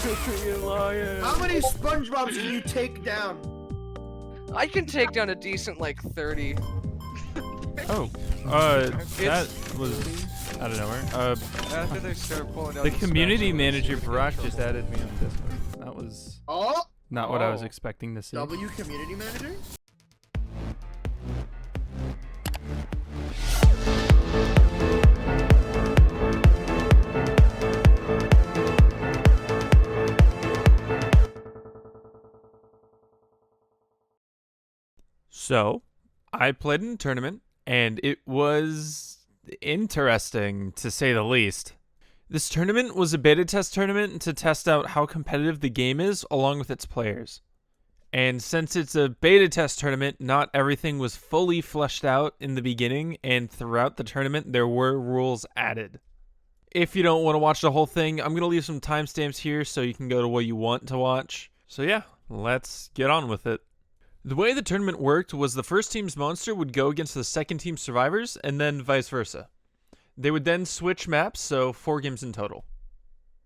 You liar. How many SpongeBobs can you take down? I can take down a decent, like, 30. Oh, that was out of nowhere. After they start pulling down The community spatulas, manager, you're gonna Barack, get in just trouble. added me on Discord. That was not what I was expecting to see. W community manager? So, I played in a tournament, and it was interesting, to say the least. This tournament was a beta test tournament to test out how competitive the game is along with its players. And since it's a beta test tournament, not everything was fully fleshed out in the beginning, and throughout the tournament there were rules added. If you don't want to watch the whole thing, I'm going to leave some timestamps here so you can go to what you want to watch. So yeah, let's get on with it. The way the tournament worked was the first team's monster would go against the second team's survivors, and then vice versa. They would then switch maps, so 4 games in total.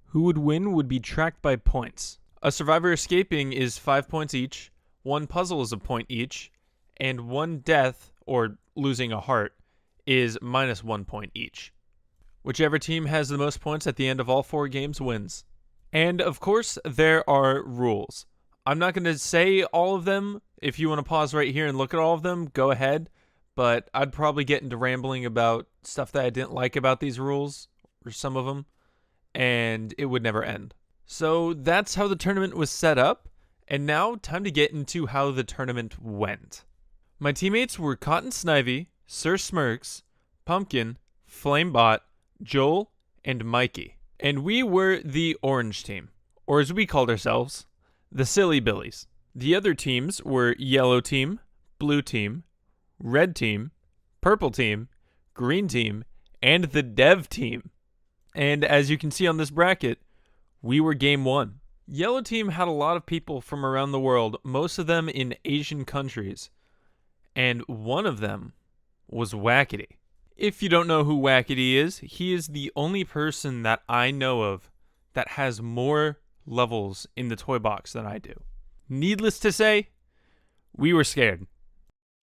Who would win would be tracked by points. A survivor escaping is 5 points each, 1 puzzle is a point each, and 1 death, or losing a heart, is -1 point each. Whichever team has the most points at the end of all 4 games wins. And of course, there are rules. I'm not going to say all of them. If you want to pause right here and look at all of them, go ahead. But I'd probably get into rambling about stuff that I didn't like about these rules, or some of them, and it would never end. So that's how the tournament was set up, and now time to get into how the tournament went. My teammates were Cotton Snivy, Sir Smirks, Pumpkin, Flamebot, Joel, and Mikey. And we were the orange team, or as we called ourselves, the Silly Billies. The other teams were Yellow Team, Blue Team, Red Team, Purple Team, Green Team, and the Dev Team. And as you can see on this bracket, we were Game 1. Yellow Team had a lot of people from around the world, most of them in Asian countries. And one of them was Wackety. If you don't know who Wackety is, he is the only person that I know of that has more levels in the toy box than I do. Needless to say, we were scared.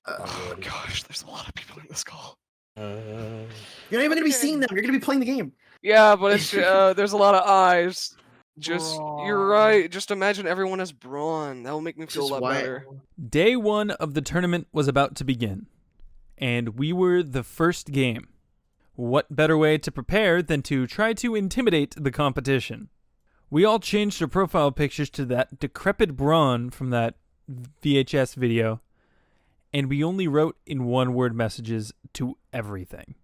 Oh gosh, there's a lot of people in this call. You're not even gonna be seeing them. You're gonna be playing the game. Yeah, but it's there's a lot of eyes. You're right. Just imagine everyone has brawn. That will make me feel a lot better. Day 1 of the tournament was about to begin, and we were the first game. What better way to prepare than to try to intimidate the competition? We all changed our profile pictures to that decrepit brawn from that VHS video, and we only wrote in one-word messages to everything,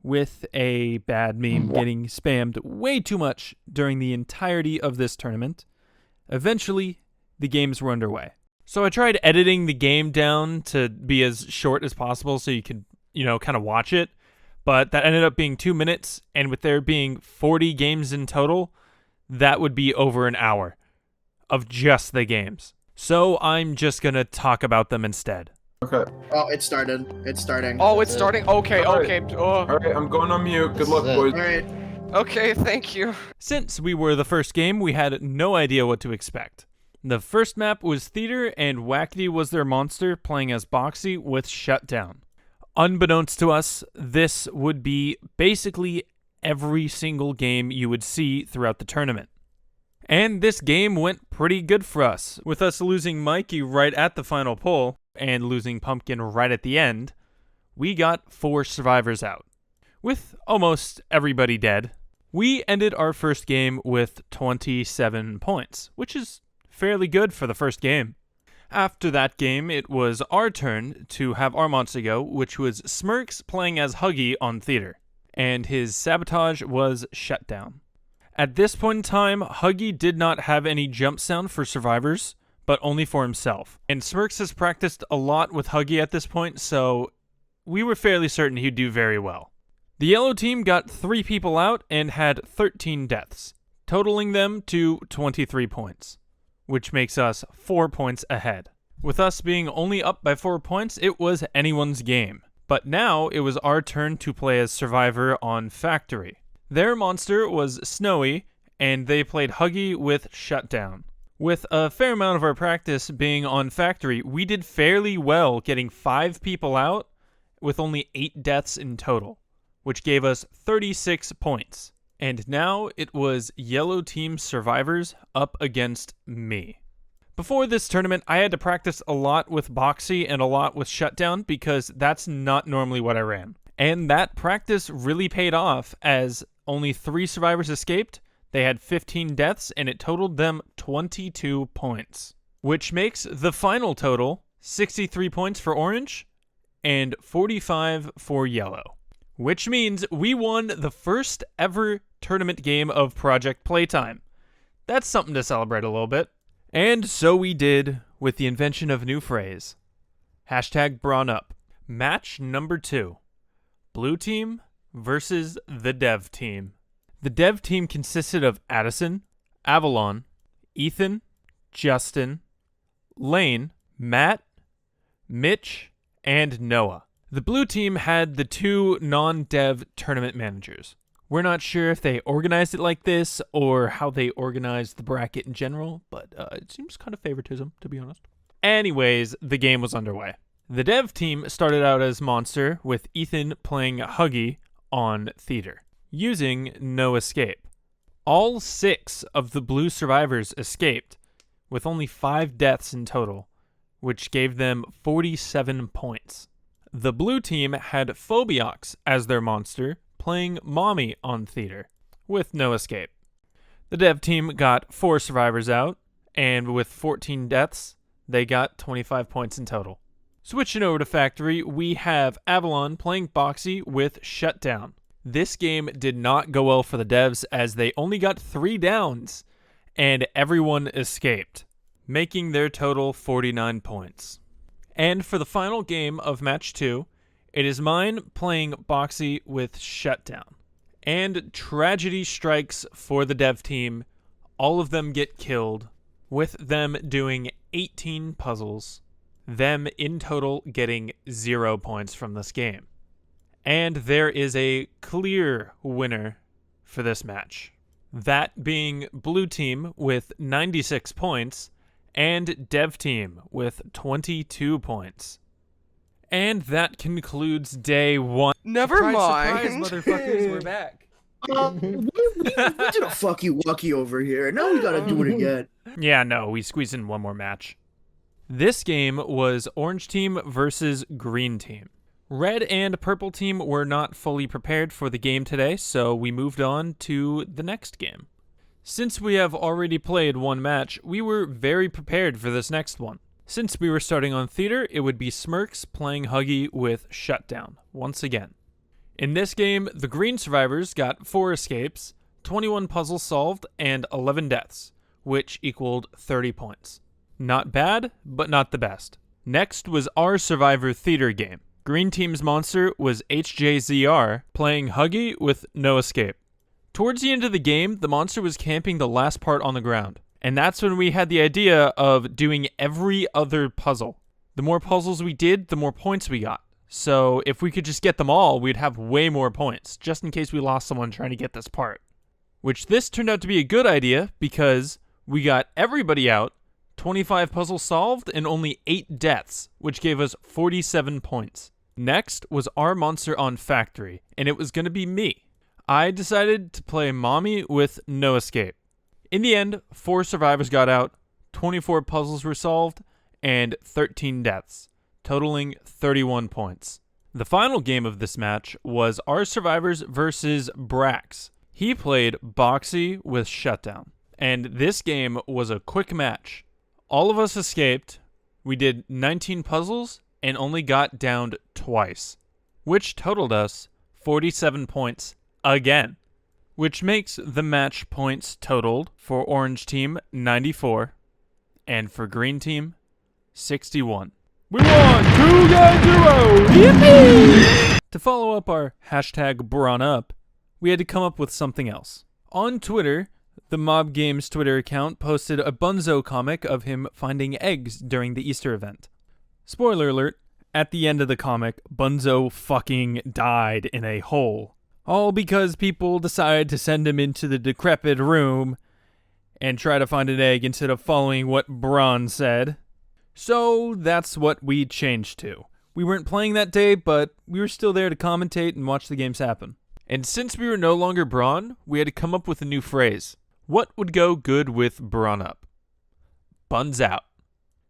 with a bad meme getting spammed way too much during the entirety of this tournament. Eventually, the games were underway. So I tried editing the game down to be as short as possible so you could, kind of watch it, but that ended up being 2 minutes, and with there being 40 games in total, that would be over an hour of just the games. So I'm just going to talk about them instead. Okay. Oh, it started. It's starting. Oh, it's starting? Okay, okay. Alright, I'm going on mute. Good luck, boys. Alright. Okay, thank you. Since we were the first game, we had no idea what to expect. The first map was Theater, and Wackety was their monster, playing as Boxy with Shutdown. Unbeknownst to us, this would be basically every single game you would see throughout the tournament. And this game went pretty good for us, with us losing Mikey right at the final pull, and losing Pumpkin right at the end. We got 4 survivors out, with almost everybody dead. We ended our first game with 27 points, which is fairly good for the first game. After that game, it was our turn to have our monster go, which was Smirks playing as Huggy on Theater, and his sabotage was Shutdown. At this point in time, Huggy did not have any jump sound for survivors, but only for himself. And Smirks has practiced a lot with Huggy at this point, so we were fairly certain he'd do very well. The yellow team got 3 people out and had 13 deaths, totaling them to 23 points, which makes us 4 points ahead. With us being only up by 4 points, it was anyone's game. But now it was our turn to play as Survivor on Factory. Their monster was Snowy, and they played Huggy with Shutdown. With a fair amount of our practice being on Factory, we did fairly well getting 5 people out with only 8 deaths in total, which gave us 36 points. And now it was Yellow Team Survivors up against me. Before this tournament, I had to practice a lot with Boxy and a lot with Shutdown because that's not normally what I ran. And that practice really paid off as only 3 survivors escaped. They had 15 deaths and it totaled them 22 points, which makes the final total 63 points for Orange and 45 for Yellow, which means we won the first ever tournament game of Project Playtime. That's something to celebrate a little bit. And so we did with the invention of a new phrase. #BrawnUp. Match number 2. Blue team versus the dev team. The dev team consisted of Addison, Avalon, Ethan, Justin, Lane, Matt, Mitch, and Noah. The blue team had the 2 non-dev tournament managers. We're not sure if they organized it like this or how they organized the bracket in general, but it seems kind of favoritism, to be honest. Anyways, the game was underway. The dev team started out as Monster, with Ethan playing Huggy on Theater, using no escape. All 6 of the blue survivors escaped, with only 5 deaths in total, which gave them 47 points. The blue team had Phobiox as their Monster, playing Mommy on Theater, with no escape. The dev team got 4 survivors out, and with 14 deaths, they got 25 points in total. Switching over to Factory, we have Avalon playing Boxy with Shutdown. This game did not go well for the devs as they only got 3 downs, and everyone escaped, making their total 49 points. And for the final game of Match 2, it is mine playing Boxy with Shutdown. And tragedy strikes for the dev team. All of them get killed, with them doing 18 puzzles, them in total getting 0 points from this game. And there is a clear winner for this match. That being blue team with 96 points and dev team with 22 points. And that concludes day 1. Never mind. Surprise, motherfuckers, we're back. We did a fuck you wucky over here. Now we gotta do it again. Yeah, no, we squeezed in one more match. This game was Orange Team versus Green Team. Red and Purple Team were not fully prepared for the game today, so we moved on to the next game. Since we have already played one match, we were very prepared for this next one. Since we were starting on Theater, it would be Smirks playing Huggy with Shutdown, once again. In this game, the green survivors got 4 escapes, 21 puzzles solved, and 11 deaths, which equaled 30 points. Not bad, but not the best. Next was our Survivor Theater game. Green Team's monster was HJZR, playing Huggy with no escape. Towards the end of the game, the monster was camping the last part on the ground. And that's when we had the idea of doing every other puzzle. The more puzzles we did, the more points we got. So if we could just get them all, we'd have way more points, just in case we lost someone trying to get this part. Which this turned out to be a good idea, because we got everybody out, 25 puzzles solved, and only 8 deaths, which gave us 47 points. Next was our monster on Factory, and it was going to be me. I decided to play Mommy with no escape. In the end, 4 survivors got out, 24 puzzles were solved, and 13 deaths, totaling 31 points. The final game of this match was our survivors versus Brax. He played Boxy with Shutdown, and this game was a quick match. All of us escaped, we did 19 puzzles, and only got downed twice, which totaled us 47 points again. Which makes the match points totaled for Orange Team 94 and for Green Team 61. We won 2-game duo! Yippee! To follow up our #BrawnUp, we had to come up with something else. On Twitter, the Mob Games Twitter account posted a Bunzo comic of him finding eggs during the Easter event. Spoiler alert, at the end of the comic, Bunzo fucking died in a hole. All because people decided to send him into the decrepit room and try to find an egg instead of following what Braun said. So that's what we changed to. We weren't playing that day, but we were still there to commentate and watch the games happen. And since we were no longer Braun, we had to come up with a new phrase. What would go good with Braun up? Buns out.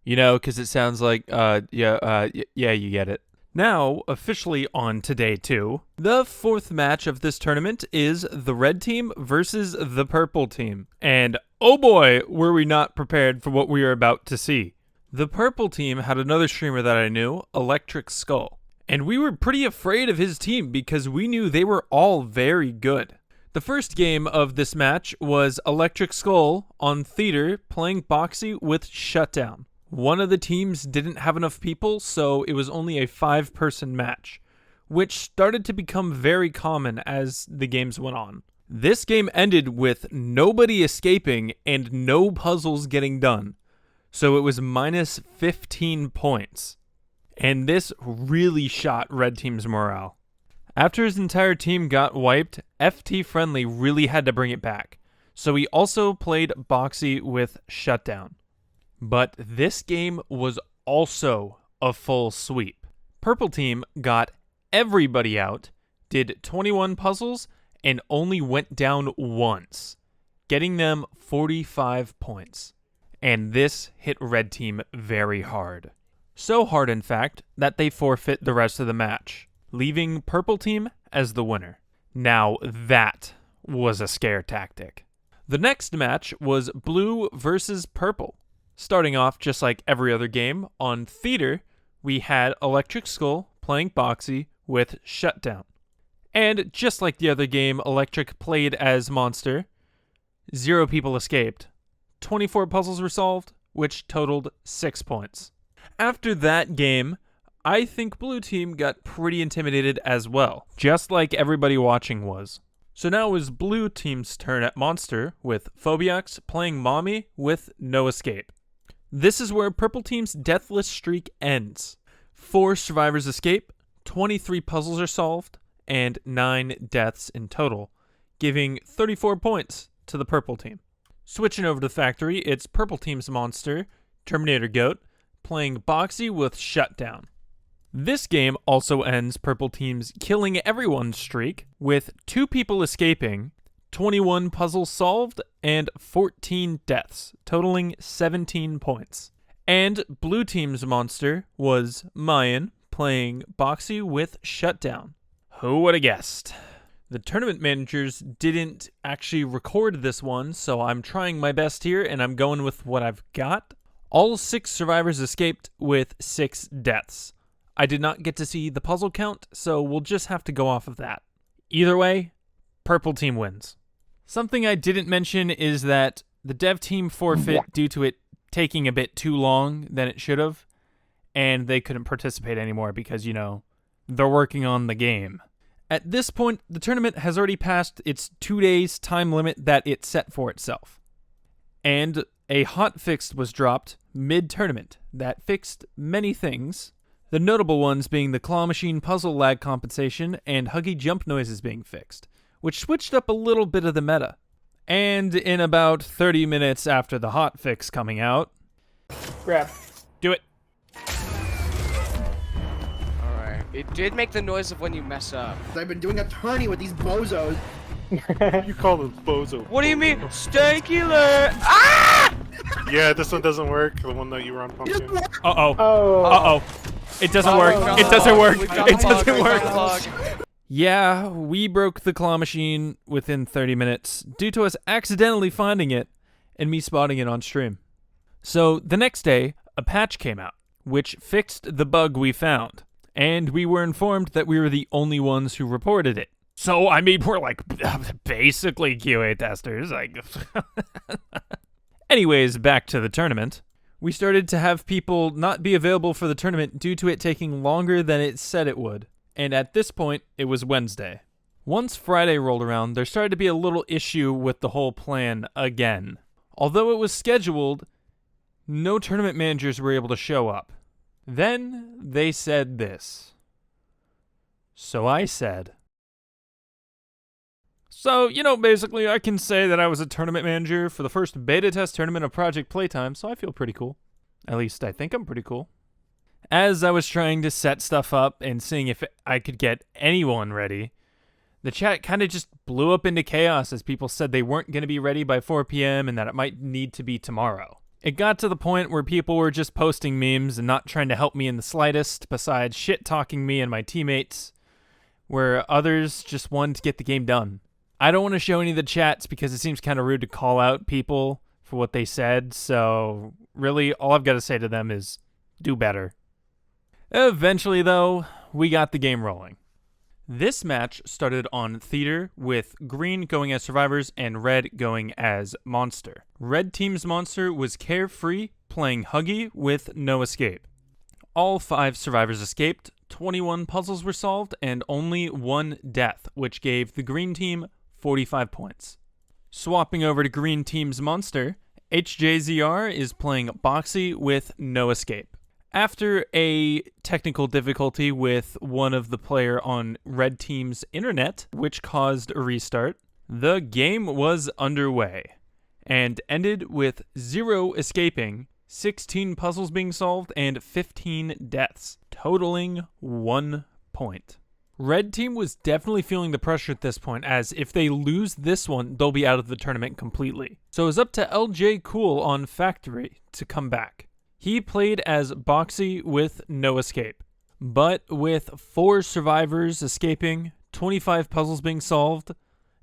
You know, because it sounds like, yeah, you get it. Now, officially on to day 2, the 4th match of this tournament is the red team versus the purple team. And oh boy, were we not prepared for what we were about to see. The purple team had another streamer that I knew, Electric Skull. And we were pretty afraid of his team because we knew they were all very good. The first game of this match was Electric Skull on Theater playing Boxy with Shutdown. One of the teams didn't have enough people, so it was only a 5-person match, which started to become very common as the games went on. This game ended with nobody escaping and no puzzles getting done, so it was minus 15 points. And this really shot Red Team's morale. After his entire team got wiped, FT Friendly really had to bring it back, so he also played Boxy with Shutdown. But this game was also a full sweep. Purple Team got everybody out, did 21 puzzles, and only went down once, getting them 45 points. And this hit Red Team very hard. So hard, in fact, that they forfeit the rest of the match, leaving Purple Team as the winner. Now that was a scare tactic. The next match was Blue versus Purple. Starting off just like every other game, on Theater, we had Electric Skull playing Boxy with Shutdown. And just like the other game, Electric played as Monster. 0 people escaped. 24 puzzles were solved, which totaled 6 points. After that game, I think Blue Team got pretty intimidated as well, just like everybody watching was. So now it was Blue Team's turn at Monster, with Phobiax playing Mommy with no escape. This is where Purple Team's deathless streak ends. 4 survivors escape, 23 puzzles are solved, and 9 deaths in total, giving 34 points to the Purple Team. Switching over to the factory, it's Purple Team's Monster, Terminator Goat, playing Boxy with Shutdown. This game also ends Purple Team's killing everyone streak, with 2 people escaping, 21 puzzles solved, and 14 deaths, totaling 17 points. And Blue Team's Monster was Mayan, playing Boxy with Shutdown. Who would have guessed? The tournament managers didn't actually record this one, so I'm trying my best here, and I'm going with what I've got. All 6 survivors escaped with 6 deaths. I did not get to see the puzzle count, so we'll just have to go off of that. Either way, Purple Team wins. Something I didn't mention is that the dev team forfeit due to it taking a bit too long than it should have, and they couldn't participate anymore because, you know, they're working on the game. At this point, the tournament has already passed its 2 days time limit that it set for itself. And a hotfix was dropped mid-tournament that fixed many things, the notable ones being the claw machine puzzle lag compensation and huggy jump noises being fixed, which switched up a little bit of the meta. And in about 30 minutes after the hotfix coming out... Grab. Do it. Alright. It did make the noise of when you mess up. I've been doing a tourney with these bozos. You call them bozo. What do you mean? Stankular! Ah! Yeah, this one doesn't work. The one that you were on pump to. Uh-oh. Oh. Uh-oh. It doesn't work. Oh, It doesn't work. We dropped It the log, doesn't we work. dropped the log. Yeah, we broke the claw machine within 30 minutes due to us accidentally finding it and me spotting it on stream. So the next day, a patch came out, which fixed the bug we found, and we were informed that we were the only ones who reported it. So, I mean, we're like basically QA testers. Like, anyways, back to the tournament. We started to have people not be available for the tournament due to it taking longer than it said it would. And at this point, it was Wednesday. Once Friday rolled around, there started to be a little issue with the whole plan again. Although it was scheduled, no tournament managers were able to show up. Then they said this. So I said, So, basically I can say that I was a tournament manager for the first beta test tournament of Project Playtime, so I feel pretty cool. At least I think I'm pretty cool. As I was trying to set stuff up and seeing if I could get anyone ready, the chat kind of just blew up into chaos as people said they weren't going to be ready by 4 p.m. and that it might need to be tomorrow. It got to the point where people were just posting memes and not trying to help me in the slightest, besides shit-talking me and my teammates, where others just wanted to get the game done. I don't want to show any of the chats because it seems kind of rude to call out people for what they said, so really all I've got to say to them is do better. Eventually, though, we got the game rolling. This match started on Theater with Green going as Survivors and Red going as Monster. Red Team's Monster was Carefree, playing Huggy with No Escape. All 5 survivors escaped, 21 puzzles were solved, and only 1 death, which gave the Green Team 45 points. Swapping over to Green Team's Monster, HJZR is playing Boxy with No Escape. After a technical difficulty with one of the player on Red Team's internet, which caused a restart, the game was underway and ended with 0 escaping, 16 puzzles being solved, and 15 deaths, totaling 1 point. Red Team was definitely feeling the pressure at this point, as if they lose this one, they'll be out of the tournament completely. So it was up to LJ Cool on Factory to come back. He played as Boxy with No Escape. But with 4 survivors escaping, 25 puzzles being solved,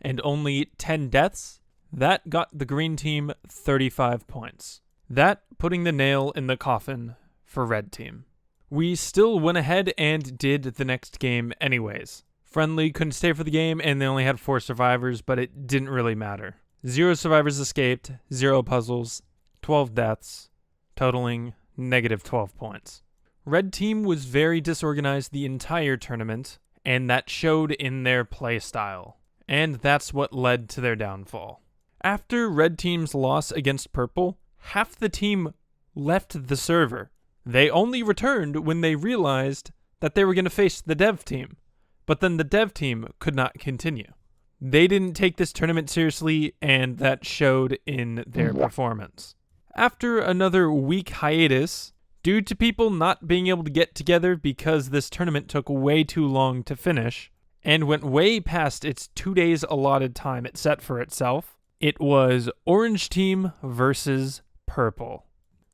and only 10 deaths, that got the Green Team 35 points. That putting the nail in the coffin for Red Team. We still went ahead and did the next game anyways. Friendly couldn't stay for the game, and they only had 4 survivors, but it didn't really matter. 0 survivors escaped, 0 puzzles, 12 deaths, totaling negative 12 points. Red Team was very disorganized the entire tournament, and that showed in their play style. And that's what led to their downfall. After Red Team's loss against Purple, half the team left the server. They only returned when they realized that they were going to face the dev team, but then the dev team could not continue. They didn't take this tournament seriously, and that showed in their performance. After another week hiatus, due to people not being able to get together because this tournament took way too long to finish, and went way past its 2 days allotted time it set for itself, it was Orange Team versus Purple.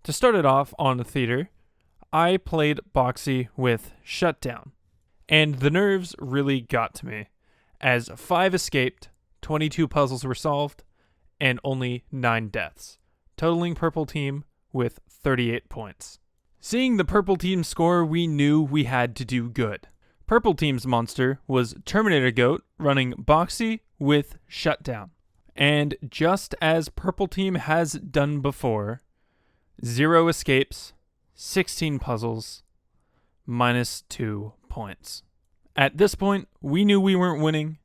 To start it off on Theater, I played Boxy with Shutdown, and the nerves really got to me, as 5 escaped, 22 puzzles were solved, and only 9 deaths, totaling Purple Team with 38 points. Seeing the Purple Team score, we knew we had to do good. Purple Team's Monster was Terminator Goat running Boxy with Shutdown. And just as Purple Team has done before, 0 escapes, 16 puzzles, minus 2 points. At this point, we knew we weren't winning,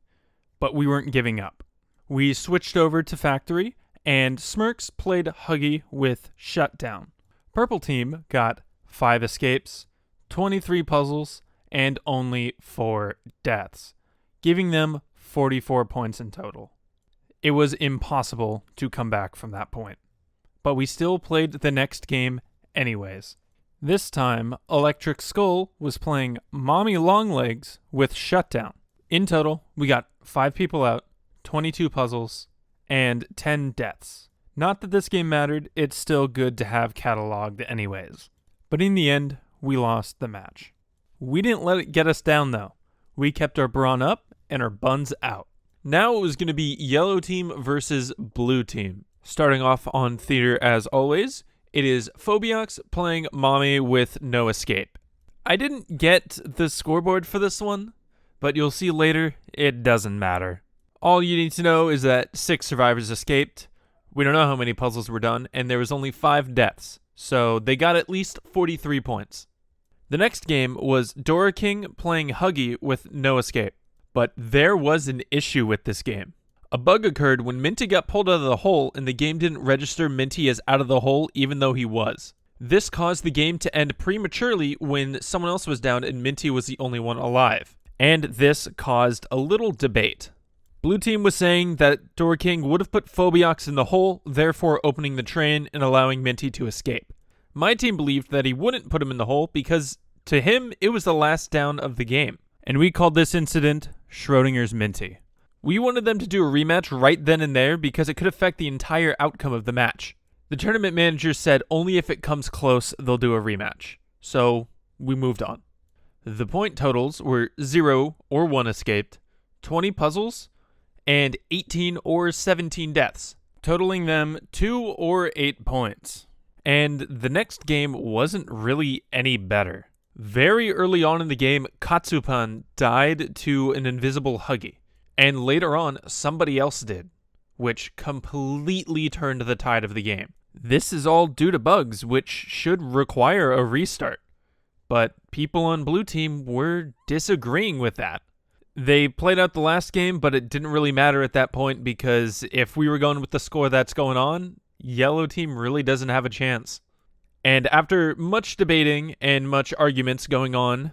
but we weren't giving up. We switched over to Factory, and Smirks played Huggy with Shutdown. Purple Team got 5 escapes, 23 puzzles, and only 4 deaths, giving them 44 points in total. It was impossible to come back from that point. But we still played the next game anyways. This time, Electric Skull was playing Mommy Longlegs with Shutdown. In total, we got 5 people out, 22 puzzles, and 10 deaths. Not that this game mattered, it's still good to have cataloged anyways. But in the end, we lost the match. We didn't let it get us down though. We kept our brawn up and our buns out. Now it was going to be Yellow Team versus Blue Team. Starting off on Theater as always, it is Phobiox playing Mommy with No Escape. I didn't get the scoreboard for this one, but you'll see later, it doesn't matter. All you need to know is that 6 survivors escaped. We don't know how many puzzles were done, and there was only 5 deaths, so they got at least 43 points. The next game was Dora King playing Huggy with No Escape. But there was an issue with this game. A bug occurred when Minty got pulled out of the hole, and the game didn't register Minty as out of the hole even though he was. This caused the game to end prematurely when someone else was down and Minty was the only one alive. And this caused a little debate. Blue team was saying that Door King would have put Phobiox in the hole, therefore opening the train and allowing Minty to escape. My team believed that he wouldn't put him in the hole because, to him, it was the last down of the game. And we called this incident Schrodinger's Minty. We wanted them to do a rematch right then and there because it could affect the entire outcome of the match. The tournament manager said only if it comes close they'll do a rematch. So we moved on. The point totals were 0 or 1 escaped, 20 puzzles, and 18 or 17 deaths, totaling them 2 or 8 points. And the next game wasn't really any better. Very early on in the game, Katsupan died to an invisible Huggy, and later on, somebody else did, which completely turned the tide of the game. This is all due to bugs, which should require a restart. But people on Blue team were disagreeing with that. They played out the last game, but it didn't really matter at that point because if we were going with the score that's going on, Yellow team really doesn't have a chance. And after much debating and much arguments going on,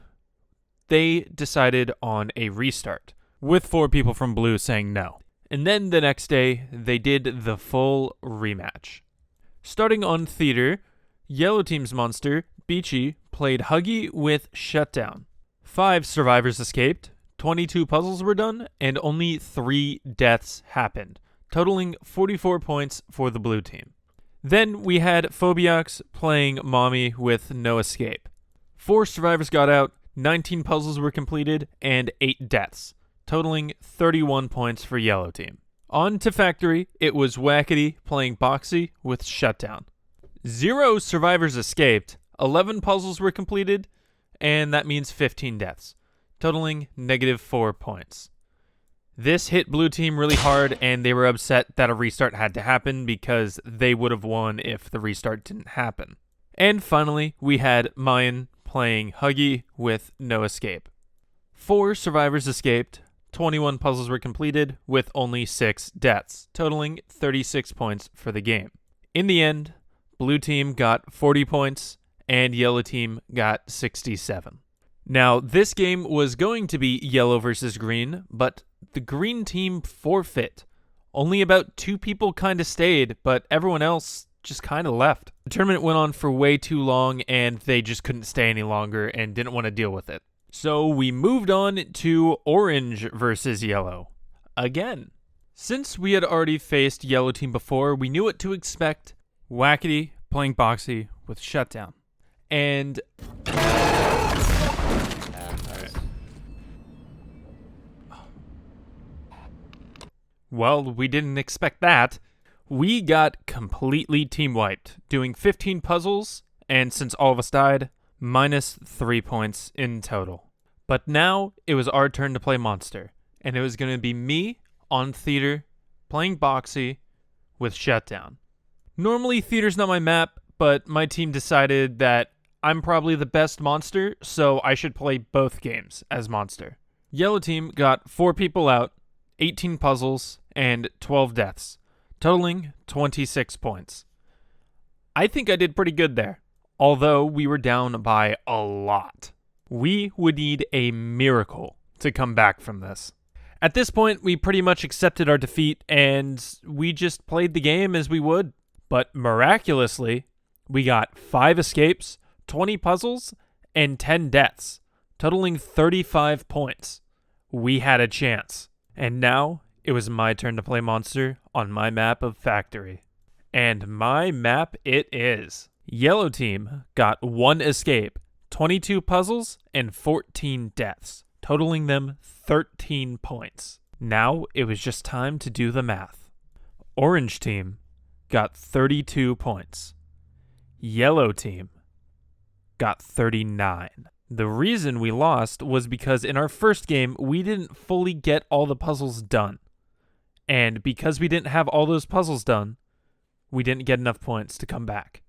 they decided on a restart, with 4 people from Blue saying no. And then the next day, they did the full rematch. Starting on Theater, Yellow team's monster, Beachy, played Huggy with Shutdown. 5 survivors escaped, 22 puzzles were done, and only 3 deaths happened, totaling 44 points for the Blue team. Then we had Phobiox playing Mommy with no escape. 4 survivors got out, 19 puzzles were completed, and 8 deaths, totaling 31 points for Yellow team. On to Factory, it was Wackety playing Boxy with Shutdown. 0 survivors escaped, 11 puzzles were completed, and that means 15 deaths, totaling -4 points. This hit Blue team really hard, and they were upset that a restart had to happen because they would have won if the restart didn't happen. And finally, we had Mayan playing Huggy with no escape. 4 survivors escaped, 21 puzzles were completed, with only 6 deaths, totaling 36 points for the game. In the end, Blue team got 40 points, and Yellow team got 67. Now, this game was going to be Yellow versus Green, but the Green team forfeit. Only about 2 people kind of stayed, but everyone else just kind of left. The tournament went on for way too long, and they just couldn't stay any longer and didn't want to deal with it. So we moved on to Orange versus Yellow. Again. Since we had already faced Yellow team before, we knew what to expect. Wackety playing Boxy with Shutdown. And well, we didn't expect that. We got completely team wiped, doing 15 puzzles, and since all of us died, -3 points in total. But now it was our turn to play Monster, and it was going to be me on Theater playing Boxy with Shutdown. Normally, Theater's not my map, but my team decided that I'm probably the best Monster, so I should play both games as Monster. Yellow team got 4 people out, 18 puzzles, and 12 deaths, totaling 26 points. I think I did pretty good there, although we were down by a lot. We would need a miracle to come back from this. At this point, we pretty much accepted our defeat, and we just played the game as we would. But miraculously, we got 5 escapes, 20 puzzles, and 10 deaths, totaling 35 points. We had a chance. And now, it was my turn to play Monster on my map of Factory. And my map it is. Yellow team got 1 escape, 22 puzzles, and 14 deaths, totaling them 13 points. Now, it was just time to do the math. Orange team got 32 points. Yellow team got 39. The reason we lost was because in our first game, we didn't fully get all the puzzles done. And because we didn't have all those puzzles done, we didn't get enough points to come back.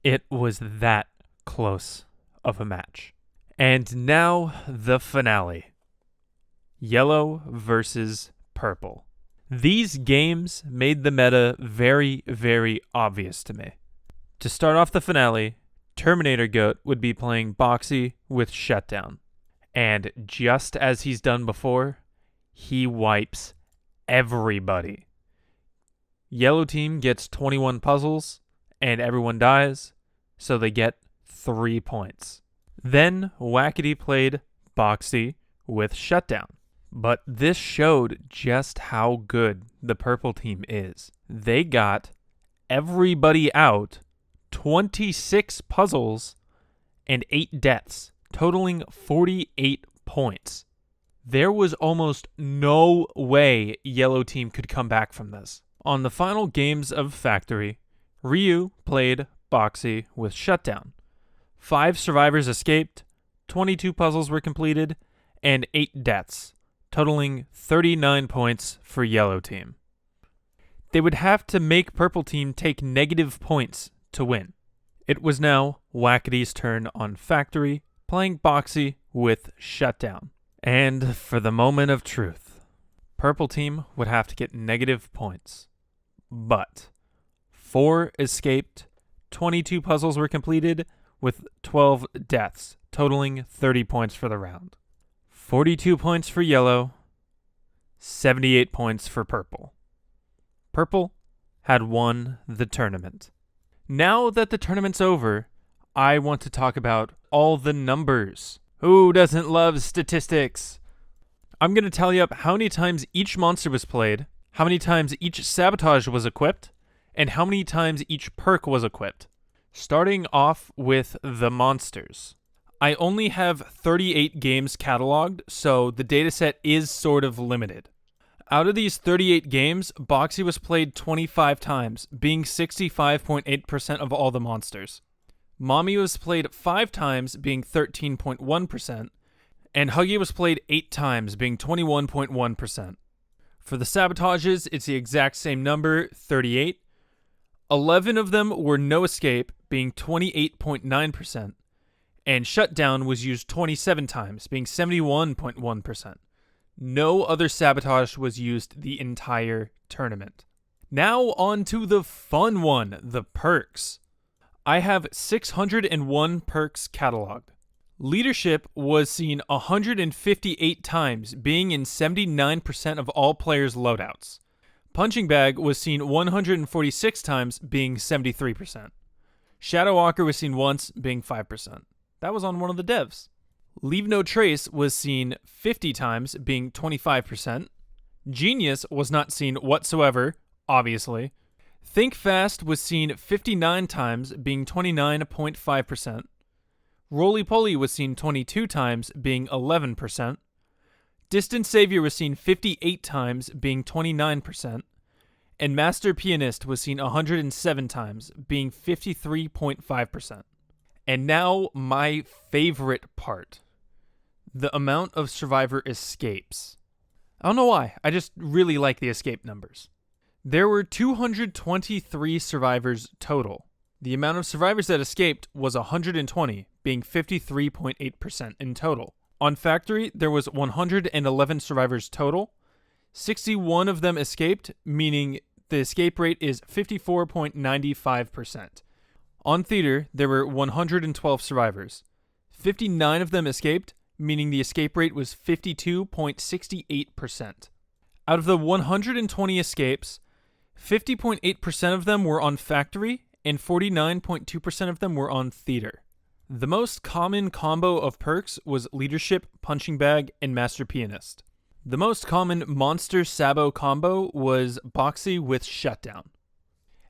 It was that close of a match. And now the finale. Yellow versus Purple. These games made the meta very, very obvious to me. To start off the finale, Terminator Goat would be playing Boxy with Shutdown. And just as he's done before, he wipes everybody. Yellow team gets 21 puzzles, and everyone dies, so they get 3 points. Then Wackety played Boxy with Shutdown. But this showed just how good the purple team is. They got everybody out, 26 puzzles, and 8 deaths, totaling 48 points. There was almost no way Yellow team could come back from this. On the final games of Factory, Ryu played Boxy with Shutdown. 5 survivors escaped, 22 puzzles were completed, and 8 deaths, totaling 39 points for Yellow team. They would have to make Purple team take negative points to win. It was now Wackety's turn on Factory, playing Boxy with Shutdown. And for the moment of truth, Purple team would have to get negative points. But 4 escaped, 22 puzzles were completed, with 12 deaths, totaling 30 points for the round. 42 points for Yellow, 78 points for Purple. Purple had won the tournament. Now that the tournament's over, I want to talk about all the numbers. Who doesn't love statistics? I'm going to tally up how many times each monster was played, how many times each sabotage was equipped, and how many times each perk was equipped. Starting off with the monsters. I only have 38 games cataloged, so the dataset is sort of limited. Out of these 38 games, Boxy was played 25 times, being 65.8% of all the monsters. Mommy was played 5 times, being 13.1%, and Huggy was played 8 times, being 21.1%. For the sabotages, it's the exact same number, 38. 11 of them were no escape, being 28.9%, and Shutdown was used 27 times, being 71.1%. No other sabotage was used the entire tournament. Now on to the fun one, the perks. I have 601 perks cataloged. Leadership was seen 158 times, being in 79% of all players' loadouts. Punching Bag was seen 146 times, being 73%. Shadow Walker was seen once, being 5%. That was on one of the devs. Leave No Trace was seen 50 times, being 25%. Genius was not seen whatsoever, obviously. Think Fast was seen 59 times, being 29.5%. Roly Poly was seen 22 times, being 11%. Distant Savior was seen 58 times, being 29%. And Master Pianist was seen 107 times, being 53.5%. And now, my favorite part. The amount of survivor escapes. I don't know why, I just really like the escape numbers. There were 223 survivors total. The amount of survivors that escaped was 120, being 53.8% in total. On Factory, there was 111 survivors total. 61 of them escaped, meaning the escape rate is 54.95%. On Theater, there were 112 survivors. 59 of them escaped, meaning the escape rate was 52.68%. Out of the 120 escapes, 50.8% of them were on Factory, and 49.2% of them were on Theater. The most common combo of perks was Leadership, Punching Bag, and Master Pianist. The most common Monster Sabo combo was Boxy with Shutdown.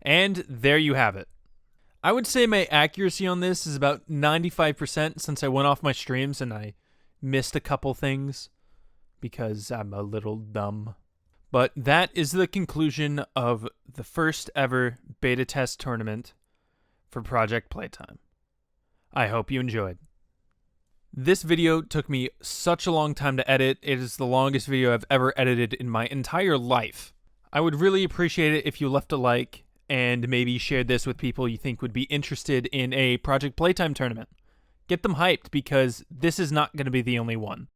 And there you have it. I would say my accuracy on this is about 95% since I went off my streams and I missed a couple things because I'm a little dumb. But that is the conclusion of the first ever beta test tournament for Project Playtime. I hope you enjoyed. This video took me such a long time to edit. It is the longest video I've ever edited in my entire life. I would really appreciate it if you left a like and maybe shared this with people you think would be interested in a Project Playtime tournament. Get them hyped because this is not going to be the only one.